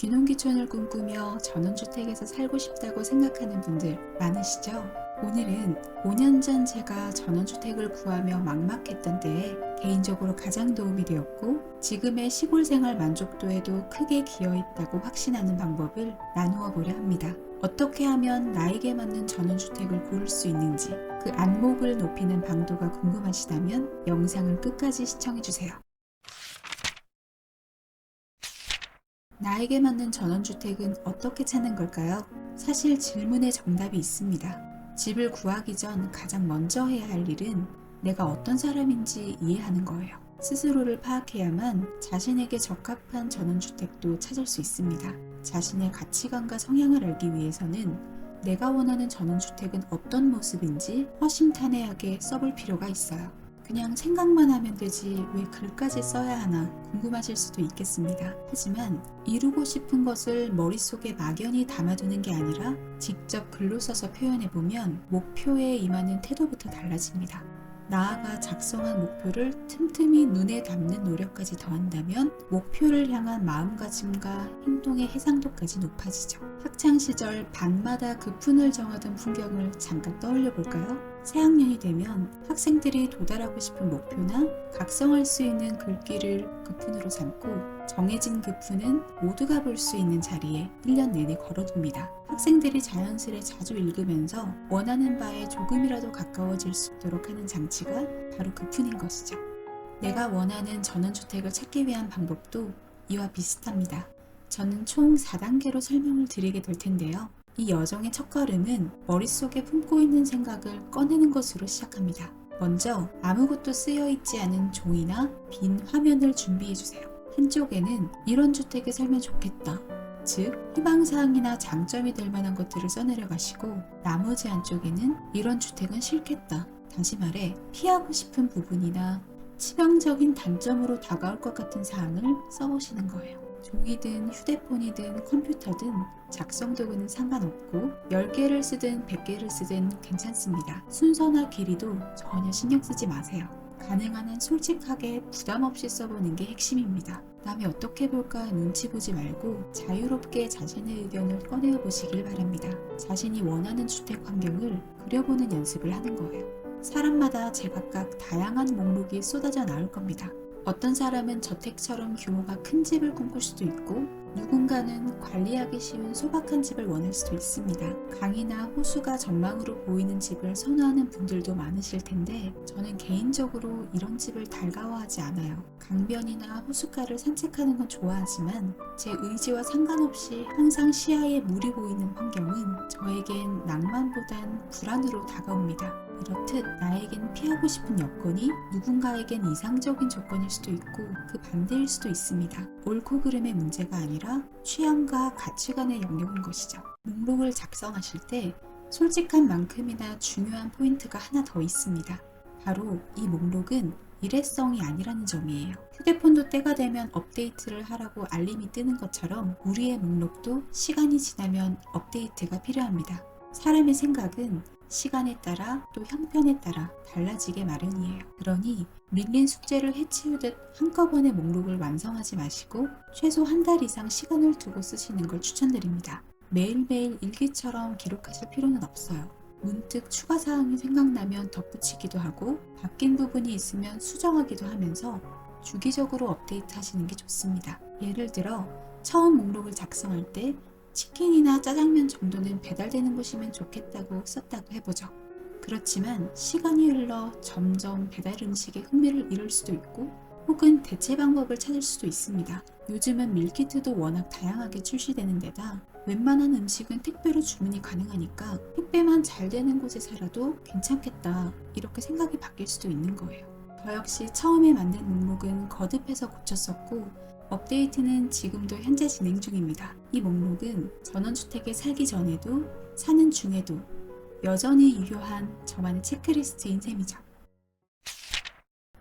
귀농귀촌을 꿈꾸며 전원주택에서 살고 싶다고 생각하는 분들 많으시죠? 오늘은 5년 전 제가 전원주택을 구하며 막막했던 때에 개인적으로 가장 도움이 되었고 지금의 시골 생활 만족도에도 크게 기여했다고 확신하는 방법을 나누어 보려 합니다. 어떻게 하면 나에게 맞는 전원주택을 고를 수 있는지 그 안목을 높이는 방도가 궁금하시다면 영상을 끝까지 시청해주세요. 나에게 맞는 전원주택은 어떻게 찾는 걸까요? 사실 질문에 정답이 있습니다. 집을 구하기 전 가장 먼저 해야 할 일은 내가 어떤 사람인지 이해하는 거예요. 스스로를 파악해야만 자신에게 적합한 전원주택도 찾을 수 있습니다. 자신의 가치관과 성향을 알기 위해서는 내가 원하는 전원주택은 어떤 모습인지 허심탄회하게 써볼 필요가 있어요. 그냥 생각만 하면 되지 왜 글까지 써야 하나 궁금하실 수도 있겠습니다. 하지만 이루고 싶은 것을 머릿속에 막연히 담아두는 게 아니라 직접 글로 써서 표현해보면 목표에 임하는 태도부터 달라집니다. 나아가 작성한 목표를 틈틈이 눈에 담는 노력까지 더한다면 목표를 향한 마음가짐과 행동의 해상도까지 높아지죠. 학창시절 방마다 급훈을 정하던 풍경을 잠깐 떠올려 볼까요? 새학년이 되면 학생들이 도달하고 싶은 목표나 각성할 수 있는 글귀를 급훈으로 삼고 정해진 급훈은 모두가 볼 수 있는 자리에 1년 내내 걸어둡니다. 학생들이 자연스레 자주 읽으면서 원하는 바에 조금이라도 가까워질 수 있도록 하는 장치가 바로 급훈인 것이죠. 내가 원하는 전원주택을 찾기 위한 방법도 이와 비슷합니다. 저는 총 4단계로 설명을 드리게 될 텐데요. 이 여정의 첫걸음은 머릿속에 품고 있는 생각을 꺼내는 것으로 시작합니다. 먼저 아무것도 쓰여있지 않은 종이나 빈 화면을 준비해주세요. 한쪽에는 이런 주택에 살면 좋겠다, 즉 희망사항이나 장점이 될 만한 것들을 써내려가시고 나머지 한쪽에는 이런 주택은 싫겠다, 다시 말해 피하고 싶은 부분이나 치명적인 단점으로 다가올 것 같은 사항을 써보시는 거예요. 종이든 휴대폰이든 컴퓨터든 작성 도구는 상관없고 10개를 쓰든 100개를 쓰든 괜찮습니다. 순서나 길이도 전혀 신경 쓰지 마세요. 가능한 한 솔직하게 부담 없이 써보는 게 핵심입니다. 남이 어떻게 볼까 눈치 보지 말고 자유롭게 자신의 의견을 꺼내어 보시길 바랍니다. 자신이 원하는 주택 환경을 그려보는 연습을 하는 거예요. 사람마다 제각각 다양한 목록이 쏟아져 나올 겁니다. 어떤 사람은 저택처럼 규모가 큰 집을 꿈꿀 수도 있고 누군가는 관리하기 쉬운 소박한 집을 원할 수도 있습니다. 강이나 호수가 전망으로 보이는 집을 선호하는 분들도 많으실 텐데 저는 개인적으로 이런 집을 달가워하지 않아요. 강변이나 호숫가를 산책하는 건 좋아하지만 제 의지와 상관없이 항상 시야에 물이 보이는 환경은 저에겐 낭만보단 불안으로 다가옵니다. 이렇듯 나에겐 피하고 싶은 여건이 누군가에겐 이상적인 조건일 수도 있고 그 반대일 수도 있습니다. 옳고 그름의 문제가 아니라 취향과 가치관의 영역인 것이죠. 목록을 작성하실 때 솔직한 만큼이나 중요한 포인트가 하나 더 있습니다. 바로 이 목록은 일회성이 아니라는 점이에요. 휴대폰도 때가 되면 업데이트를 하라고 알림이 뜨는 것처럼 우리의 목록도 시간이 지나면 업데이트가 필요합니다. 사람의 생각은 시간에 따라 또 형편에 따라 달라지게 마련이에요. 그러니 밀린 숙제를 해치우듯 한꺼번에 목록을 완성하지 마시고 최소 한 달 이상 시간을 두고 쓰시는 걸 추천드립니다. 매일매일 일기처럼 기록하실 필요는 없어요. 문득 추가 사항이 생각나면 덧붙이기도 하고 바뀐 부분이 있으면 수정하기도 하면서 주기적으로 업데이트 하시는 게 좋습니다. 예를 들어 처음 목록을 작성할 때 치킨이나 짜장면 정도는 배달되는 곳이면 좋겠다고 썼다고 해보죠. 그렇지만 시간이 흘러 점점 배달 음식에 흥미를 잃을 수도 있고 혹은 대체 방법을 찾을 수도 있습니다. 요즘은 밀키트도 워낙 다양하게 출시되는 데다 웬만한 음식은 택배로 주문이 가능하니까 택배만 잘 되는 곳에 살아도 괜찮겠다 이렇게 생각이 바뀔 수도 있는 거예요. 저 역시 처음에 만든 목록은 거듭해서 고쳤었고 업데이트는 지금도 현재 진행 중입니다. 이 목록은 전원주택에 살기 전에도 사는 중에도 여전히 유효한 저만의 체크리스트인 셈이죠.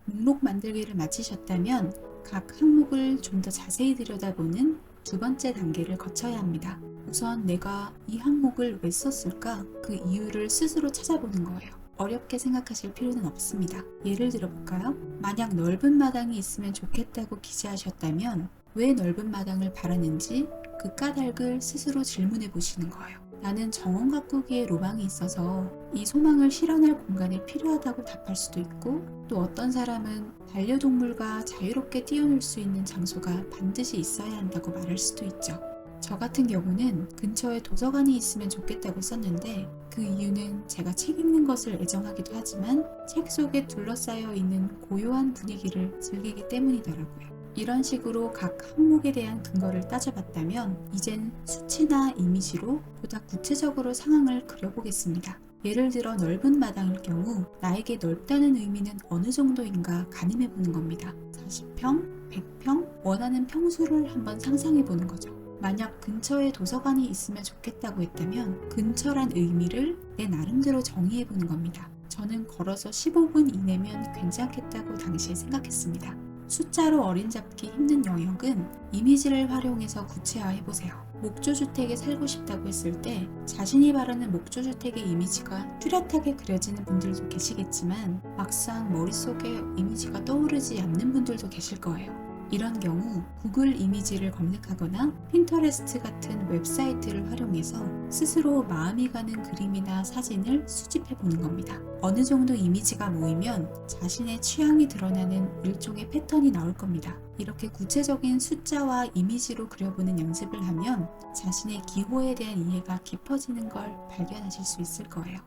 목록 만들기를 마치셨다면 각 항목을 좀 더 자세히 들여다보는 두 번째 단계를 거쳐야 합니다. 우선 내가 이 항목을 왜 썼을까? 그 이유를 스스로 찾아보는 거예요. 어렵게 생각하실 필요는 없습니다. 예를 들어볼까요? 만약 넓은 마당이 있으면 좋겠다고 기재하셨다면 왜 넓은 마당을 바라는지 그 까닭을 스스로 질문해 보시는 거예요. 나는 정원 가꾸기에 로망이 있어서 이 소망을 실현할 공간이 필요하다고 답할 수도 있고, 또 어떤 사람은 반려동물과 자유롭게 뛰어놀 수 있는 장소가 반드시 있어야 한다고 말할 수도 있죠. 저 같은 경우는 근처에 도서관이 있으면 좋겠다고 썼는데, 그 이유는 제가 책 읽는 것을 애정하기도 하지만 책 속에 둘러싸여 있는 고요한 분위기를 즐기기 때문이더라고요. 이런 식으로 각 항목에 대한 근거를 따져봤다면 이젠 수치나 이미지로 보다 구체적으로 상황을 그려보겠습니다. 예를 들어 넓은 마당일 경우 나에게 넓다는 의미는 어느 정도인가 가늠해보는 겁니다. 40평, 100평, 원하는 평수를 한번 상상해보는 거죠. 만약 근처에 도서관이 있으면 좋겠다고 했다면 근처란 의미를 내 나름대로 정의해보는 겁니다. 저는 걸어서 15분 이내면 괜찮겠다고 당시에 생각했습니다. 숫자로 어림잡기 힘든 영역은 이미지를 활용해서 구체화해보세요. 목조주택에 살고 싶다고 했을 때 자신이 바라는 목조주택의 이미지가 뚜렷하게 그려지는 분들도 계시겠지만 막상 머릿속에 이미지가 떠오르지 않는 분들도 계실 거예요. 이런 경우 구글 이미지를 검색하거나 핀터레스트 같은 웹사이트를 활용해서 스스로 마음이 가는 그림이나 사진을 수집해 보는 겁니다. 어느 정도 이미지가 모이면 자신의 취향이 드러나는 일종의 패턴이 나올 겁니다. 이렇게 구체적인 숫자와 이미지로 그려보는 연습을 하면 자신의 기호에 대한 이해가 깊어지는 걸 발견하실 수 있을 거예요.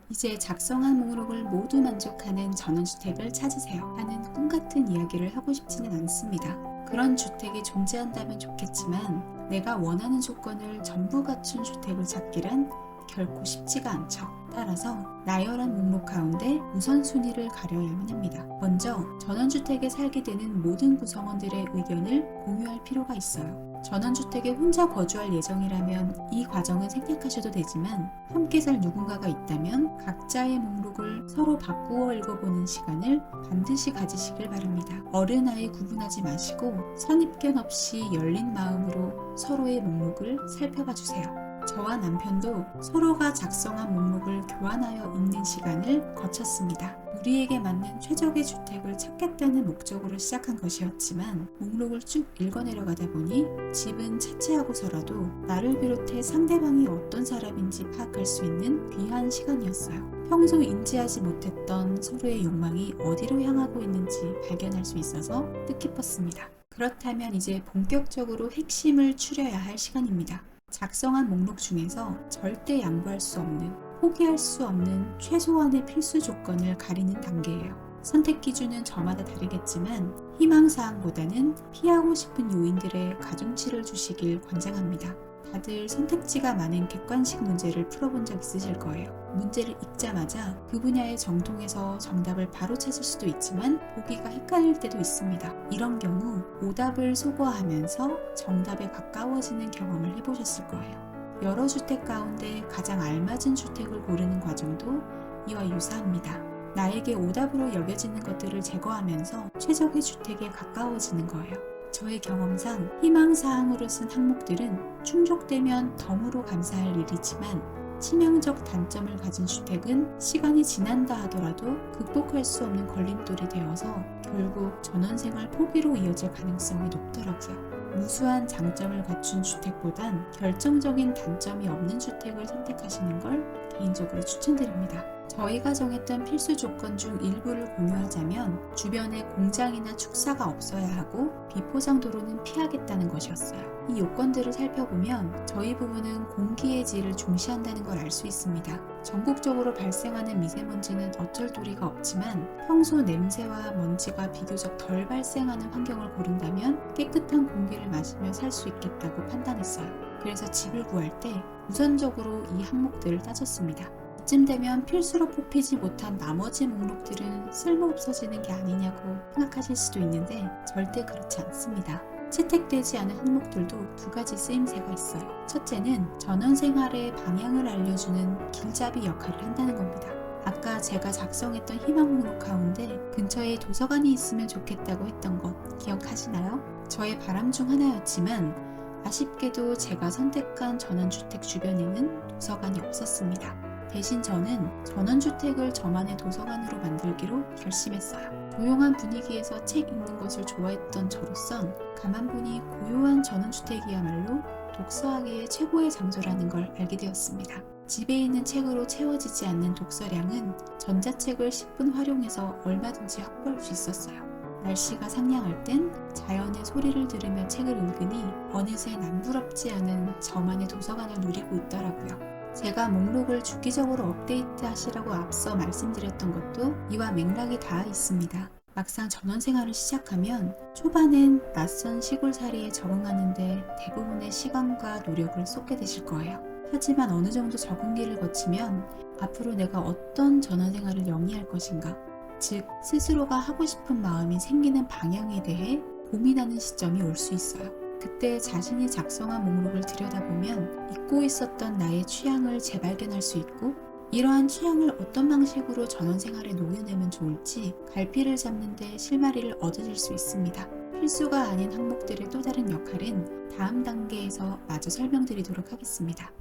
이제 작성한 목록을 모두 만족하는 전원주택을 찾으세요 하는 꿈같은 이야기를 하고 싶지는 않습니다. 그런 주택이 존재한다면 좋겠지만 내가 원하는 조건을 전부 갖춘 주택을 찾기란 결코 쉽지가 않죠. 따라서 나열한 목록 가운데 우선순위를 가려야만 합니다. 먼저 전원주택에 살게 되는 모든 구성원들의 의견을 공유할 필요가 있어요. 전원주택에 혼자 거주할 예정이라면 이 과정은 생략하셔도 되지만 함께 살 누군가가 있다면 각자의 목록을 서로 바꾸어 읽어보는 시간을 반드시 가지시길 바랍니다. 어른 아이 구분하지 마시고 선입견 없이 열린 마음으로 서로의 목록을 살펴봐 주세요. 저와 남편도 서로가 작성한 목록을 교환하여 읽는 시간을 거쳤습니다. 우리에게 맞는 최적의 주택을 찾겠다는 목적으로 시작한 것이었지만 목록을 쭉 읽어내려가다 보니 집은 차치하고서라도 나를 비롯해 상대방이 어떤 사람인지 파악할 수 있는 귀한 시간이었어요. 평소 인지하지 못했던 서로의 욕망이 어디로 향하고 있는지 발견할 수 있어서 뜻깊었습니다. 그렇다면 이제 본격적으로 핵심을 추려야 할 시간입니다. 작성한 목록 중에서 절대 양보할 수 없는, 포기할 수 없는 최소한의 필수 조건을 가리는 단계예요. 선택 기준은 저마다 다르겠지만 희망사항보다는 피하고 싶은 요인들에 가중치를 주시길 권장합니다. 다들 선택지가 많은 객관식 문제를 풀어본 적 있으실 거예요. 문제를 읽자마자 그 분야의 정통에서 정답을 바로 찾을 수도 있지만 보기가 헷갈릴 때도 있습니다. 이런 경우 오답을 소거하면서 정답에 가까워지는 경험을 해보셨을 거예요. 여러 주택 가운데 가장 알맞은 주택을 고르는 과정도 이와 유사합니다. 나에게 오답으로 여겨지는 것들을 제거하면서 최적의 주택에 가까워지는 거예요. 저의 경험상 희망사항으로 쓴 항목들은 충족되면 덤으로 감사할 일이지만 치명적 단점을 가진 주택은 시간이 지난다 하더라도 극복할 수 없는 걸림돌이 되어서 결국 전원생활 포기로 이어질 가능성이 높더라고요. 무수한 장점을 갖춘 주택보단 결정적인 단점이 없는 주택을 선택하시는 걸 개인적으로 추천드립니다. 저희가 정했던 필수 조건 중 일부를 공유하자면 주변에 공장이나 축사가 없어야 하고 비포장 도로는 피하겠다는 것이었어요. 이 요건들을 살펴보면 저희 부부는 공기의 질을 중시한다는 걸 알 수 있습니다. 전국적으로 발생하는 미세먼지는 어쩔 도리가 없지만 평소 냄새와 먼지가 비교적 덜 발생하는 환경을 고른다면 깨끗한 공기를 마시며 살 수 있겠다고 판단했어요. 그래서 집을 구할 때 우선적으로 이 항목들을 따졌습니다. 이쯤 되면 필수로 뽑히지 못한 나머지 목록들은 쓸모없어지는 게 아니냐고 생각하실 수도 있는데 절대 그렇지 않습니다. 채택되지 않은 항목들도 두 가지 쓰임새가 있어요. 첫째는 전원생활의 방향을 알려주는 길잡이 역할을 한다는 겁니다. 아까 제가 작성했던 희망 목록 가운데 근처에 도서관이 있으면 좋겠다고 했던 것 기억하시나요? 저의 바람 중 하나였지만 아쉽게도 제가 선택한 전원주택 주변에는 도서관이 없었습니다. 대신 저는 전원주택을 저만의 도서관으로 만들기로 결심했어요. 조용한 분위기에서 책 읽는 것을 좋아했던 저로선 가만 보니 고요한 전원주택이야말로 독서하기에 최고의 장소라는 걸 알게 되었습니다. 집에 있는 책으로 채워지지 않는 독서량은 전자책을 10분 활용해서 얼마든지 확보할 수 있었어요. 날씨가 상냥할 땐 자연의 소리를 들으며 책을 읽으니 어느새 남부럽지 않은 저만의 도서관을 누리고 있더라고요. 제가 목록을 주기적으로 업데이트하시라고 앞서 말씀드렸던 것도 이와 맥락이 닿아 있습니다. 막상 전원 생활을 시작하면 초반엔 낯선 시골살이에 적응하는데 대부분의 시간과 노력을 쏟게 되실 거예요. 하지만 어느 정도 적응기를 거치면 앞으로 내가 어떤 전원 생활을 영위할 것인가, 즉 스스로가 하고 싶은 마음이 생기는 방향에 대해 고민하는 시점이 올 수 있어요. 그때 자신이 작성한 목록을 들여다보면 잊고 있었던 나의 취향을 재발견할 수 있고, 이러한 취향을 어떤 방식으로 전원 생활에 녹여내면 좋을지 갈피를 잡는 데 실마리를 얻으실 수 있습니다. 필수가 아닌 항목들의 또 다른 역할은 다음 단계에서 마저 설명드리도록 하겠습니다.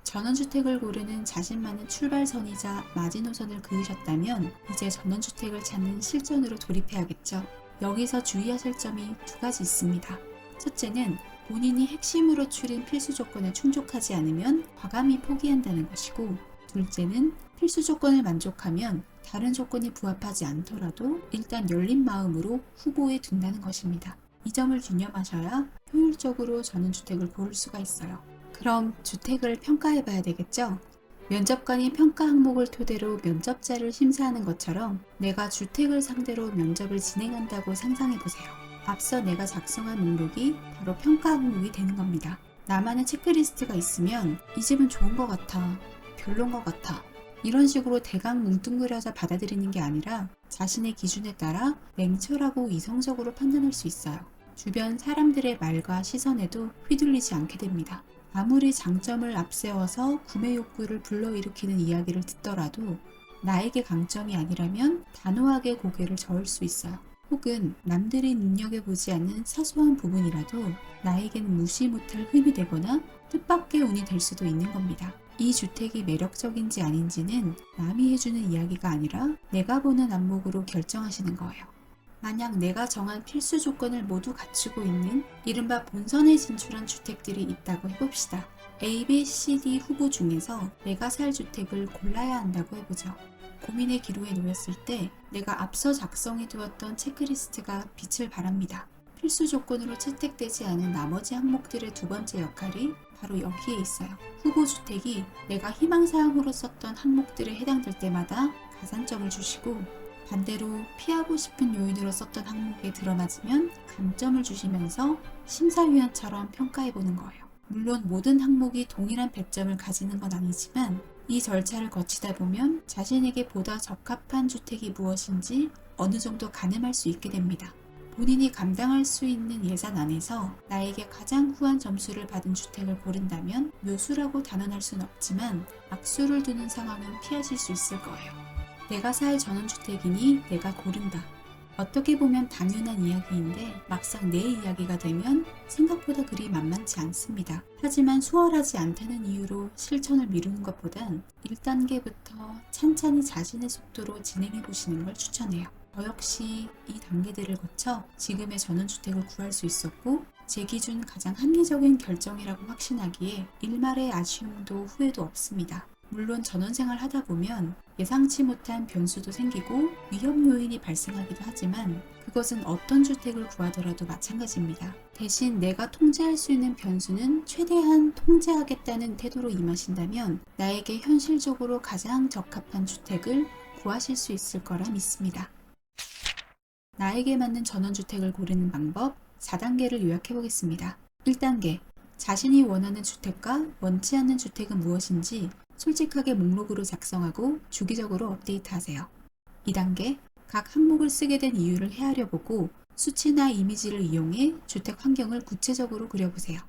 전원주택을 고르는 자신만의 출발선이자 마지노선을 그으셨다면 이제 전원주택을 찾는 실전으로 돌입해야겠죠. 여기서 주의하실 점이 두 가지 있습니다. 첫째는 본인이 핵심으로 추린 필수 조건에 충족하지 않으면 과감히 포기한다는 것이고, 둘째는 필수 조건을 만족하면 다른 조건이 부합하지 않더라도 일단 열린 마음으로 후보에 둔다는 것입니다. 이 점을 유념하셔야 효율적으로 전원주택을 고를 수가 있어요. 그럼 주택을 평가해 봐야 되겠죠? 면접관이 평가 항목을 토대로 면접자를 심사하는 것처럼 내가 주택을 상대로 면접을 진행한다고 상상해 보세요. 앞서 내가 작성한 목록이 바로 평가 항목이 되는 겁니다. 나만의 체크리스트가 있으면 이 집은 좋은 것 같아, 별론 것 같아, 이런 식으로 대강 뭉뚱그려서 받아들이는 게 아니라 자신의 기준에 따라 냉철하고 이성적으로 판단할 수 있어요. 주변 사람들의 말과 시선에도 휘둘리지 않게 됩니다. 아무리 장점을 앞세워서 구매 욕구를 불러일으키는 이야기를 듣더라도 나에게 강점이 아니라면 단호하게 고개를 저을 수 있어요. 혹은 남들이 눈여겨보지 않는 사소한 부분이라도 나에게는 무시 못할 흠이 되거나 뜻밖의 운이 될 수도 있는 겁니다. 이 주택이 매력적인지 아닌지는 남이 해주는 이야기가 아니라 내가 보는 안목으로 결정하시는 거예요. 만약 내가 정한 필수 조건을 모두 갖추고 있는 이른바 본선에 진출한 주택들이 있다고 해봅시다. A, B, C, D 후보 중에서 내가 살 주택을 골라야 한다고 해보죠. 고민의 기로에 놓였을 때 내가 앞서 작성해 두었던 체크리스트가 빛을 발합니다. 필수 조건으로 채택되지 않은 나머지 항목들의 두 번째 역할이 바로 여기에 있어요. 후보 주택이 내가 희망사항으로 썼던 항목들에 해당될 때마다 가산점을 주시고, 반대로 피하고 싶은 요인으로 썼던 항목에 들어맞으면 감점을 주시면서 심사위원처럼 평가해보는 거예요. 물론 모든 항목이 동일한 배점을 가지는 건 아니지만 이 절차를 거치다 보면 자신에게 보다 적합한 주택이 무엇인지 어느 정도 가늠할 수 있게 됩니다. 본인이 감당할 수 있는 예산 안에서 나에게 가장 후한 점수를 받은 주택을 고른다면 묘수라고 단언할 수는 없지만 악수를 두는 상황은 피하실 수 있을 거예요. 내가 살 전원주택이니 내가 고른다. 어떻게 보면 당연한 이야기인데 막상 내 이야기가 되면 생각보다 그리 만만치 않습니다. 하지만 수월하지 않다는 이유로 실천을 미루는 것보단 1단계부터 찬찬히 자신의 속도로 진행해 보시는 걸 추천해요. 저 역시 이 단계들을 거쳐 지금의 전원주택을 구할 수 있었고, 제 기준 가장 합리적인 결정이라고 확신하기에 일말의 아쉬움도 후회도 없습니다. 물론 전원생활 하다 보면 예상치 못한 변수도 생기고 위험 요인이 발생하기도 하지만 그것은 어떤 주택을 구하더라도 마찬가지입니다. 대신 내가 통제할 수 있는 변수는 최대한 통제하겠다는 태도로 임하신다면 나에게 현실적으로 가장 적합한 주택을 구하실 수 있을 거라 믿습니다. 나에게 맞는 전원주택을 고르는 방법 4단계를 요약해 보겠습니다. 1단계, 자신이 원하는 주택과 원치 않는 주택은 무엇인지 솔직하게 목록으로 작성하고 주기적으로 업데이트하세요. 2단계, 각 항목을 쓰게 된 이유를 헤아려보고 수치나 이미지를 이용해 주택 환경을 구체적으로 그려보세요.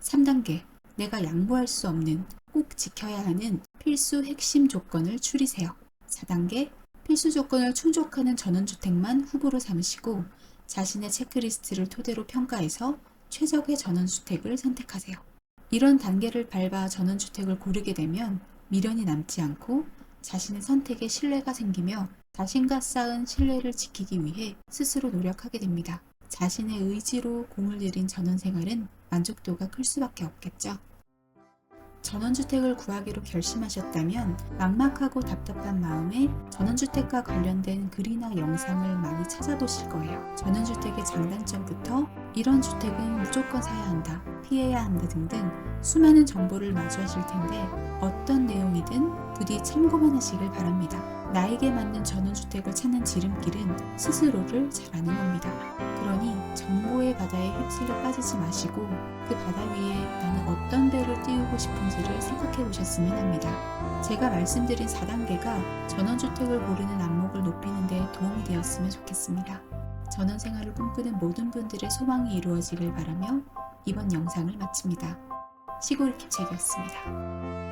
3단계, 내가 양보할 수 없는, 꼭 지켜야 하는 필수 핵심 조건을 추리세요. 4단계, 필수 조건을 충족하는 전원주택만 후보로 삼으시고 자신의 체크리스트를 토대로 평가해서 최적의 전원주택을 선택하세요. 이런 단계를 밟아 전원주택을 고르게 되면 미련이 남지 않고 자신의 선택에 신뢰가 생기며 자신과 쌓은 신뢰를 지키기 위해 스스로 노력하게 됩니다. 자신의 의지로 공을 들인 전원생활은 만족도가 클 수밖에 없겠죠. 전원주택을 구하기로 결심하셨다면 막막하고 답답한 마음에 전원주택과 관련된 글이나 영상을 많이 찾아보실 거예요. 전원주택의 장단점부터 이런 주택은 무조건 사야 한다, 피해야 한다 등등 수많은 정보를 마주하실 텐데 어떤 내용이든 부디 참고만 하시길 바랍니다. 나에게 맞는 전원주택을 찾는 지름길은 스스로를 잘 아는 겁니다. 그러니 정보의 바다에 휩쓸려 빠지지 마시고 그 바다 위에 나는 어떤 배를 띄우고 싶은지를 생각해 보셨으면 합니다. 제가 말씀드린 4단계가 전원주택을 고르는 안목을 높이는 데 도움이 되었으면 좋겠습니다. 전원생활을 꿈꾸는 모든 분들의 소망이 이루어지길 바라며 이번 영상을 마칩니다. 시골 킵책이었습니다.